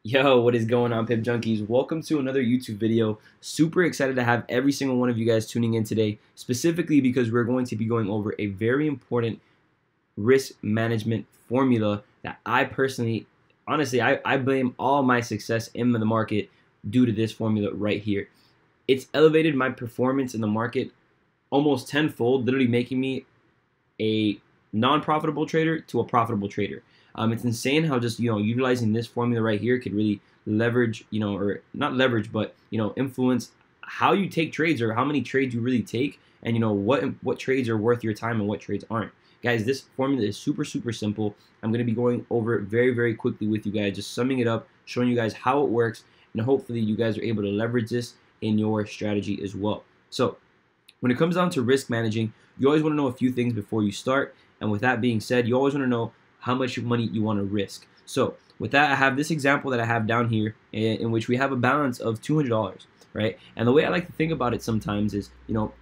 Yo, what is going on, Pip Junkies? Welcome to another YouTube video. Super excited to have every single one of you guys tuning in today, specifically because we're going to be going over a very important risk management formula that I personally, honestly, I blame all my success in the market due to this formula right here. It's elevated my performance in the market almost tenfold, literally making me a non-profitable trader to a profitable trader. It's insane how just utilizing this formula right here could really leverage, or not leverage, but influence how you take trades or how many trades you really take, and what trades are worth your time and what trades aren't. Guys, this formula is super simple. I'm going to be going over it very quickly with you guys, just summing it up, showing you guys how it works, and hopefully you guys are able to leverage this in your strategy as well. So when it comes down to risk managing, you always want to know a few things before you start. And with that being said, you always want to know how much money you want to risk. So with that, I have this example that I have down here in which we have a balance of $200, right? And the way I like to think about it sometimes is,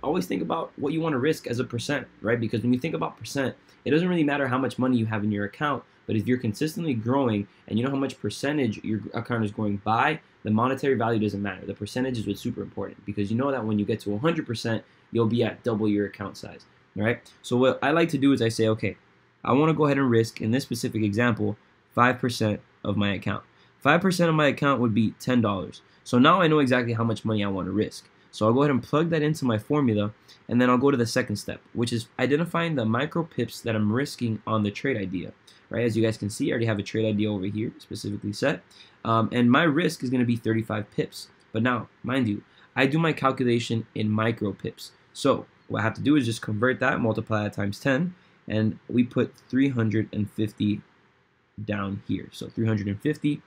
always think about what you want to risk as a percent, right? Because when you think about percent, it doesn't really matter how much money you have in your account, but if you're consistently growing and you know how much percentage your account is growing by, the monetary value doesn't matter. The percentage is what's super important, because you know that when you get to 100%, you'll be at double your account size. All right. So what I like to do is I say, okay, I want to go ahead and risk, in this specific example, 5% of my account. 5% of my account would be $10. So now I know exactly how much money I want to risk. So I'll go ahead and plug that into my formula, and then I'll go to the second step, which is identifying the micro pips that I'm risking on the trade idea. Right, as you guys can see, I already have a trade idea over here specifically set, and my risk is going to be 35 pips. But now, mind you, I do my calculation in micro pips. So what I have to do is just convert that, multiply that times 10, and we put 350 down here. So 350,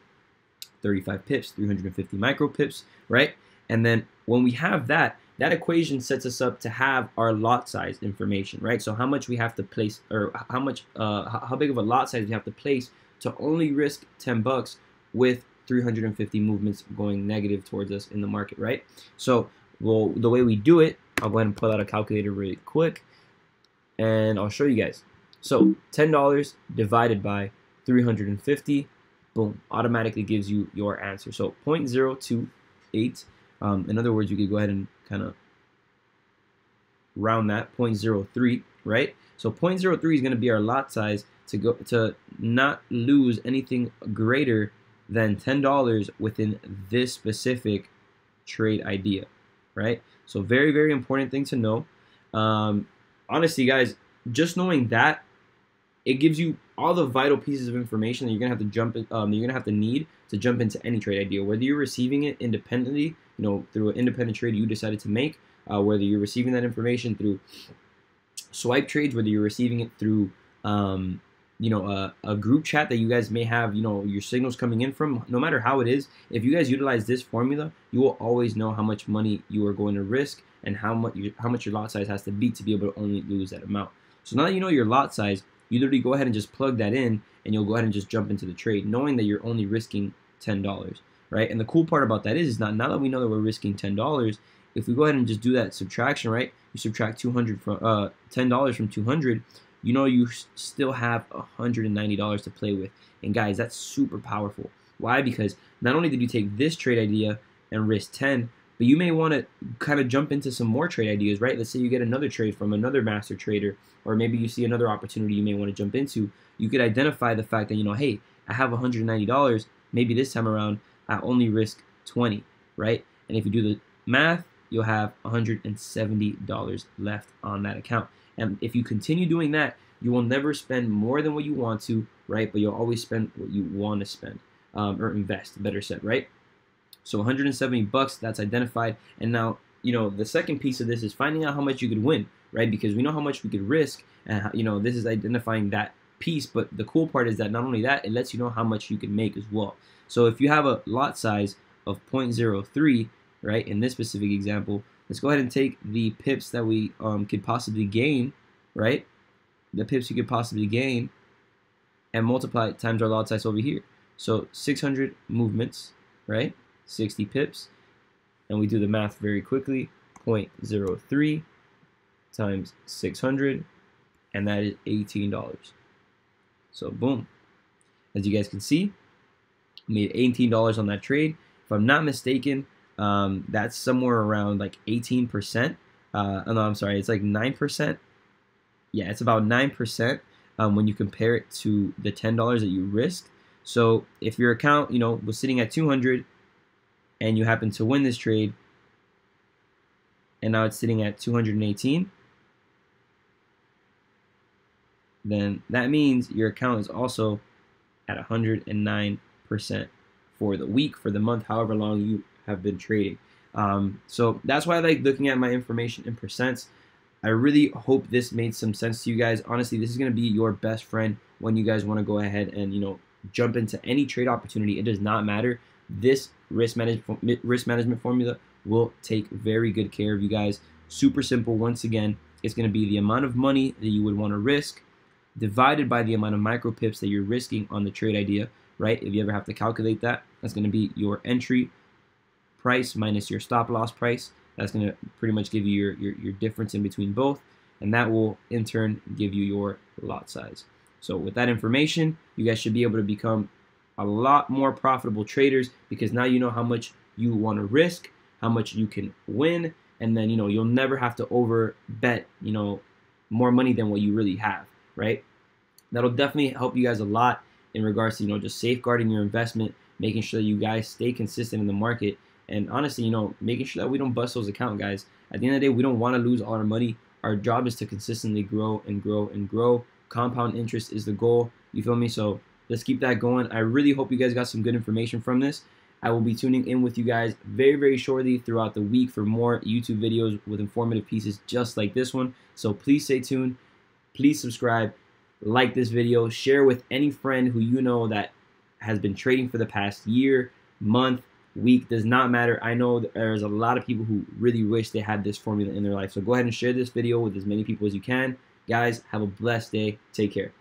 35 pips, 350 micro pips, right? And then when we have that, that equation sets us up to have our lot size information, right? So how much we have to place, or how big of a lot size we have to place to only risk 10 bucks with 350 movements going negative towards us in the market, right? So, well, the way we do it, I'll go ahead and pull out a calculator really quick, and I'll show you guys. So $10 divided by 350, boom, automatically gives you your answer. So 0.028. In other words, you could go ahead and kind of round that, 0.03, right? So 0.03 is going to be our lot size to not lose anything greater than $10 within this specific trade idea, right? So very important thing to know. Honestly, guys, just knowing that, it gives you all the vital pieces of information that you're gonna have to need to jump into any trade idea, whether you're receiving it independently, through an independent trade you decided to make, whether you're receiving that information through swipe trades, whether you're receiving it through a group chat that you guys may have, your signals coming in from. No matter how it is, if you guys utilize this formula, you will always know how much money you are going to risk and how much your lot size has to be able to only lose that amount. So now that you know your lot size, you literally go ahead and just plug that in, and you'll go ahead and just jump into the trade, knowing that you're only risking $10, right? And the cool part about that is now that we know that we're risking $10, if we go ahead and just do that subtraction, right? You subtract $200 from $10 from 200, you still have $190 to play with. And guys, that's super powerful. Why? Because not only did you take this trade idea and risk 10, but you may want to kind of jump into some more trade ideas, right? Let's say you get another trade from another master trader, or maybe you see another opportunity you may want to jump into. You could identify the fact that, hey, I have $190. Maybe this time around, I only risk 20, right? And if you do the math, you'll have $170 left on that account. And if you continue doing that, you will never spend more than what you want to, right? But you'll always spend what you want to spend, or invest, better said, right? So 170 bucks, that's identified. And now, the second piece of this is finding out how much you could win, right? Because we know how much we could risk, and this is identifying that piece. But the cool part is that not only that, it lets you know how much you can make as well. So if you have a lot size of 0.03, right, in this specific example, let's go ahead and take the pips that we could possibly gain, right? The pips you could possibly gain, and multiply it times our lot size over here. So 600 movements, right? 60 pips, and we do the math very quickly. 0.03 times 600, and that is $18. So boom, as you guys can see, made $18 on that trade. If I'm not mistaken, that's somewhere around like 18%. No, I'm sorry, it's like 9%. Yeah, it's about 9% when you compare it to the $10 that you risked. So if your account, was sitting at 200 and you happen to win this trade, and now it's sitting at 218, then that means your account is also at 109% for the week, for the month, however long you have been trading. So that's why I like looking at my information in percents. I really hope this made some sense to you guys. Honestly, this is going to be your best friend when you guys want to go ahead and, jump into any trade opportunity. It does not matter. This risk management formula will take very good care of you guys. Super simple. Once again, it's going to be the amount of money that you would want to risk divided by the amount of micro pips that you're risking on the trade idea, right? If you ever have to calculate that, that's going to be your entry price minus your stop loss price. That's going to pretty much give you your difference in between both, and that will in turn give you your lot size. So with that information, you guys should be able to become a lot more profitable traders, because now you know how much you want to risk, how much you can win, and then you'll never have to over bet more money than what you really have, right? That'll definitely help you guys a lot in regards to just safeguarding your investment, making sure that you guys stay consistent in the market, and honestly, making sure that we don't bust those accounts, guys. At the end of the day, we don't want to lose all our money. Our job is to consistently grow and grow and grow. Compound interest is the goal. You feel me? So let's keep that going. I really hope you guys got some good information from this. I will be tuning in with you guys very, very shortly throughout the week for more YouTube videos with informative pieces just like this one. So please stay tuned. Please subscribe, like this video, share with any friend who you know that has been trading for the past year, month, week, does not matter. I know there's a lot of people who really wish they had this formula in their life. So go ahead and share this video with as many people as you can. Guys, have a blessed day. Take care.